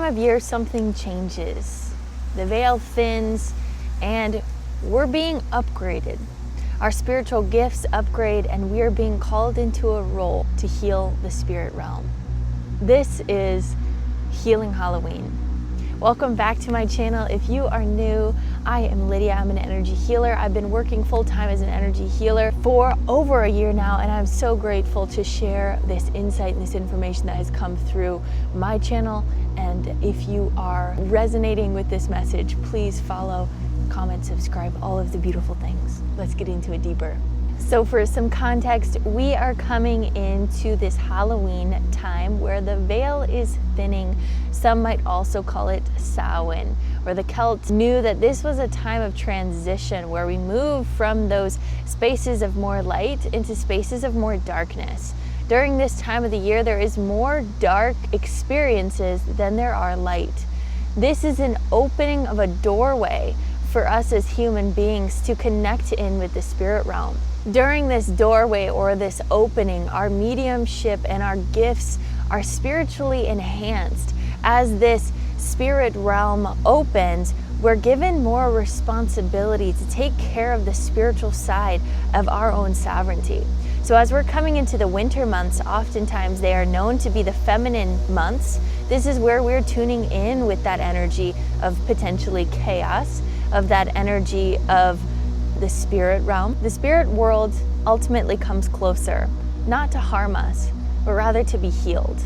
of year, something changes. The veil thins and we're being upgraded. Our spiritual gifts upgrade and we are being called into a role to heal the spirit realm. This is Healing Halloween. Welcome back to my channel. If you are new, I am Lydia. I'm an energy healer. I've been working full-time as an energy healer for over a year now, and I'm so grateful to share this insight and this information that has come through my channel. And if you are resonating with this message, please follow, comment, subscribe, all of the beautiful things. Let's get into it deeper. So for some context, we are coming into this Halloween time where the veil is thinning. Some might also call it Samhain, where the Celts knew that this was a time of transition where we move from those spaces of more light into spaces of more darkness. During this time of the year, there is more dark experiences than there are light. This is an opening of a doorway for us as human beings to connect in with the spirit realm. During this doorway or this opening, our mediumship and our gifts are spiritually enhanced. As this spirit realm opens, we're given more responsibility to take care of the spiritual side of our own sovereignty. So as we're coming into the winter months, oftentimes they are known to be the feminine months. This is where we're tuning in with that energy of potentially chaos, of that energy of the spirit realm. The spirit world ultimately comes closer, not to harm us, but rather to be healed.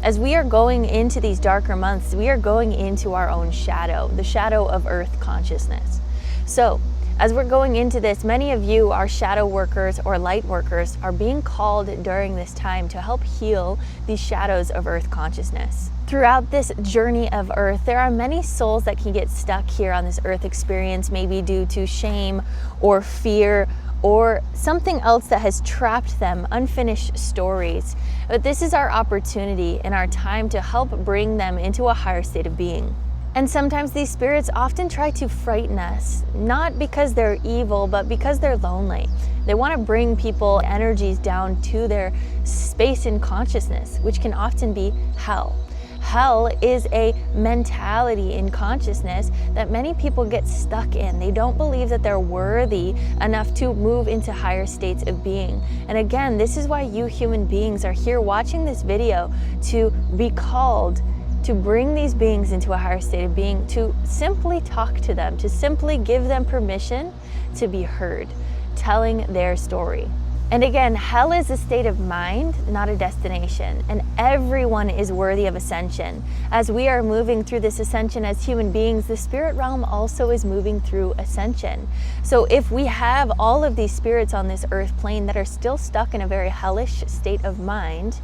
As we are going into these darker months, we are going into our own shadow, the shadow of earth consciousness. So as we're going into this, many of you are shadow workers or light workers are being called during this time to help heal these shadows of earth consciousness. Throughout this journey of earth, there are many souls that can get stuck here on this earth experience, maybe due to shame or fear or something else that has trapped them, unfinished stories. But this is our opportunity and our time to help bring them into a higher state of being. And sometimes these spirits often try to frighten us, not because they're evil, but because they're lonely. They want to bring people energies down to their space in consciousness, which can often be hell. Hell is a mentality in consciousness that many people get stuck in. They don't believe that they're worthy enough to move into higher states of being. And again, this is why you human beings are here watching this video, to be called to bring these beings into a higher state of being, to simply talk to them, to simply give them permission to be heard, telling their story. And again, hell is a state of mind, not a destination, and everyone is worthy of ascension. As we are moving through this ascension as human beings, the spirit realm also is moving through ascension. So if we have all of these spirits on this earth plane that are still stuck in a very hellish state of mind,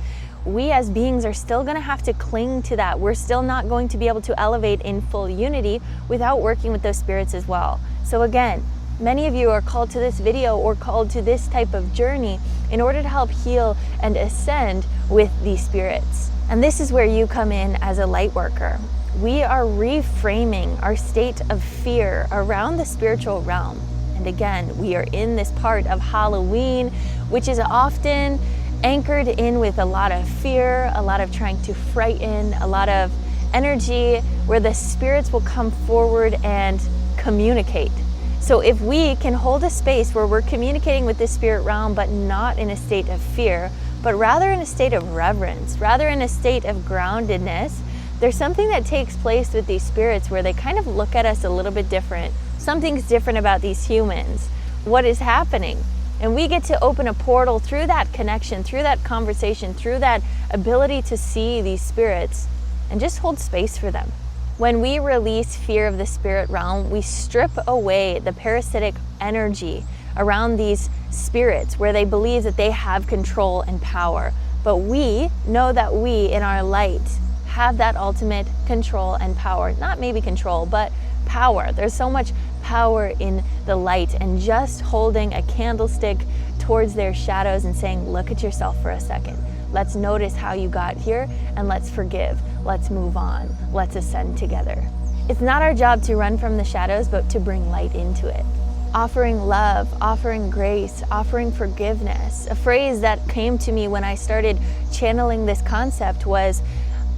we as beings are still going to have to cling to that. We're still not going to be able to elevate in full unity without working with those spirits as well. So again, many of you are called to this video or called to this type of journey in order to help heal and ascend with these spirits. And this is where you come in as a light worker. We are reframing our state of fear around the spiritual realm. And again, we are in this part of Halloween, which is often anchored in with a lot of fear, a lot of trying to frighten, a lot of energy where the spirits will come forward and communicate. So if we can hold a space where we're communicating with the spirit realm, but not in a state of fear, but rather in a state of reverence, rather in a state of groundedness, there's something that takes place with these spirits where they kind of look at us a little bit different. Something's different about these humans. What is happening? And we get to open a portal through that connection, through that conversation, through that ability to see these spirits and just hold space for them. When we release fear of the spirit realm, we strip away the parasitic energy around these spirits where they believe that they have control and power. But we know that we, in our light, have that ultimate control and power. Not maybe control, but power. There's so much power in the light, and just holding a candlestick towards their shadows and saying, look at yourself for a second. Let's notice how you got here and let's forgive. Let's move on. Let's ascend together. It's not our job to run from the shadows, but to bring light into it. Offering love, offering grace, offering forgiveness. A phrase that came to me when I started channeling this concept was,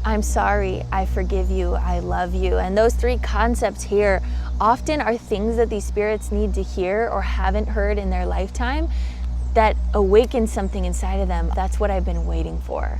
I'm sorry, I forgive you, I love you. And those three concepts here often are things that these spirits need to hear or haven't heard in their lifetime that awaken something inside of them. That's what I've been waiting for.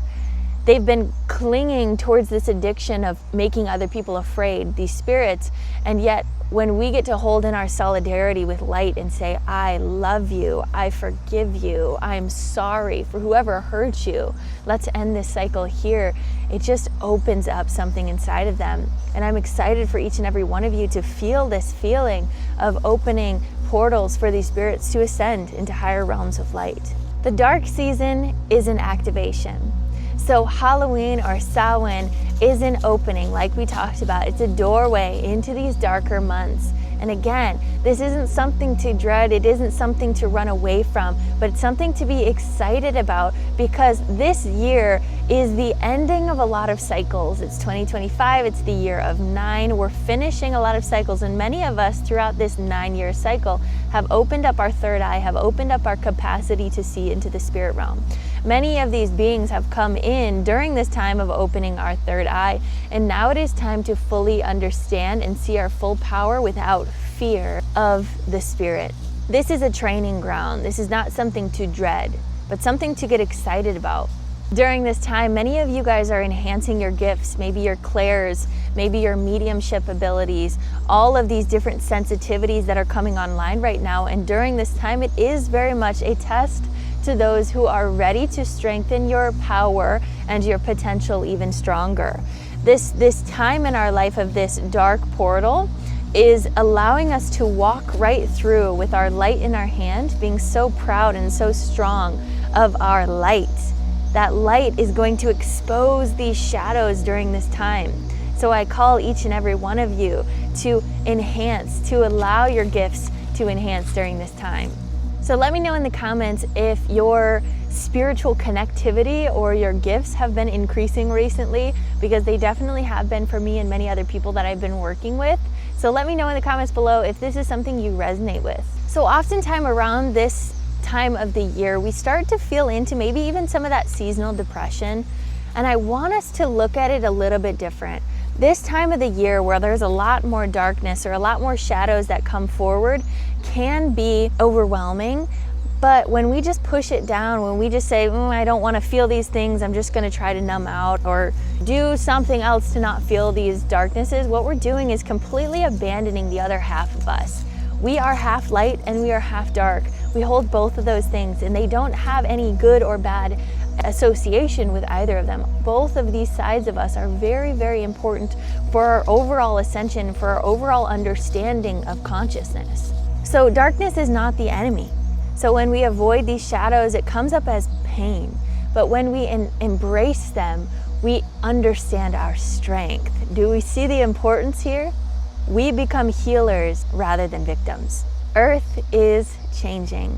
They've been clinging towards this addiction of making other people afraid, these spirits, and yet when we get to hold in our solidarity with light and say, I love you, I forgive you, I'm sorry for whoever hurt you, let's end this cycle here, it just opens up something inside of them. And I'm excited for each and every one of you to feel this feeling of opening portals for these spirits to ascend into higher realms of light. The dark season is an activation. So Halloween or Samhain is an opening, like we talked about. It's a doorway into these darker months. And again, this isn't something to dread, it isn't something to run away from, but it's something to be excited about, because this year is the ending of a lot of cycles. It's 2025, it's the year of 9. We're finishing a lot of cycles, and many of us throughout this 9-year cycle have opened up our third eye, have opened up our capacity to see into the spirit realm. Many of these beings have come in during this time of opening our third eye, and now it is time to fully understand and see our full power without fear of the spirit. This is a training ground. This is not something to dread, but something to get excited about. During this time, many of you guys are enhancing your gifts, maybe your clairs, maybe your mediumship abilities, all of these different sensitivities that are coming online right now. And during this time, it is very much a test to those who are ready to strengthen your power and your potential even stronger. This time in our life of this dark portal is allowing us to walk right through with our light in our hand, being so proud and so strong of our light. That light is going to expose these shadows during this time. So I call each and every one of you to enhance, to allow your gifts to enhance during this time. So let me know in the comments if your spiritual connectivity or your gifts have been increasing recently, because they definitely have been for me and many other people that I've been working with. So let me know in the comments below if this is something you resonate with. So oftentimes around this time of the year, we start to feel into maybe even some of that seasonal depression. And I want us to look at it a little bit different. This time of the year where there's a lot more darkness or a lot more shadows that come forward can be overwhelming. But when we just push it down, when we just say, I don't want to feel these things, I'm just going to try to numb out or do something else to not feel these darknesses, what we're doing is completely abandoning the other half of us. We are half light and we are half dark. We hold both of those things, and they don't have any good or bad association with either of them. Both of these sides of us are very, very important for our overall ascension, for our overall understanding of consciousness. So darkness is not the enemy. So when we avoid these shadows, it comes up as pain. But when we embrace them, we understand our strength. Do we see the importance here? We become healers rather than victims. Earth is changing.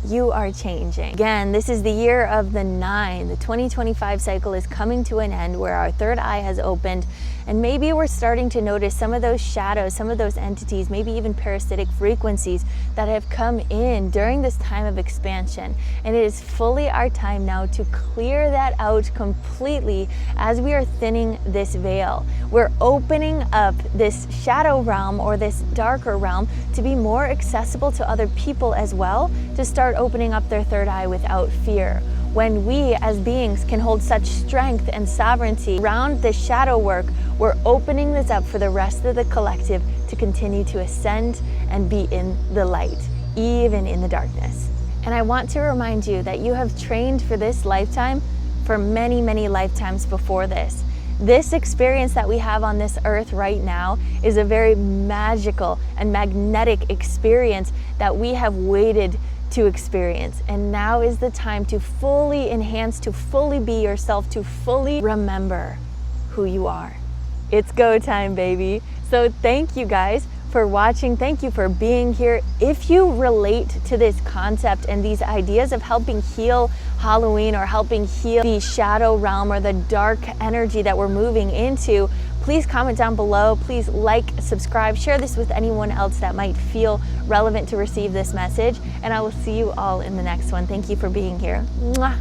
You are changing. Again, this is the year of the 9. The 2025 cycle is coming to an end where our third eye has opened, and maybe we're starting to notice some of those shadows, some of those entities, maybe even parasitic frequencies that have come in during this time of expansion. And it is fully our time now to clear that out completely as we are thinning this veil. We're opening up this shadow realm or this darker realm to be more accessible to other people as well, to start opening up their third eye without fear. When we as beings can hold such strength and sovereignty around this shadow work, we're opening this up for the rest of the collective to continue to ascend and be in the light, even in the darkness. And I want to remind you that you have trained for this lifetime for many, many lifetimes before this. This experience that we have on this earth right now is a very magical and magnetic experience that we have waited to experience. And now is the time to fully enhance, to fully be yourself, to fully remember who you are. It's go time, baby. So thank you guys for watching. Thank you for being here. If you relate to this concept and these ideas of helping heal Halloween or helping heal the shadow realm or the dark energy that we're moving into, please comment down below. Please like, subscribe, share this with anyone else that might feel relevant to receive this message. And I will see you all in the next one. Thank you for being here. Mwah.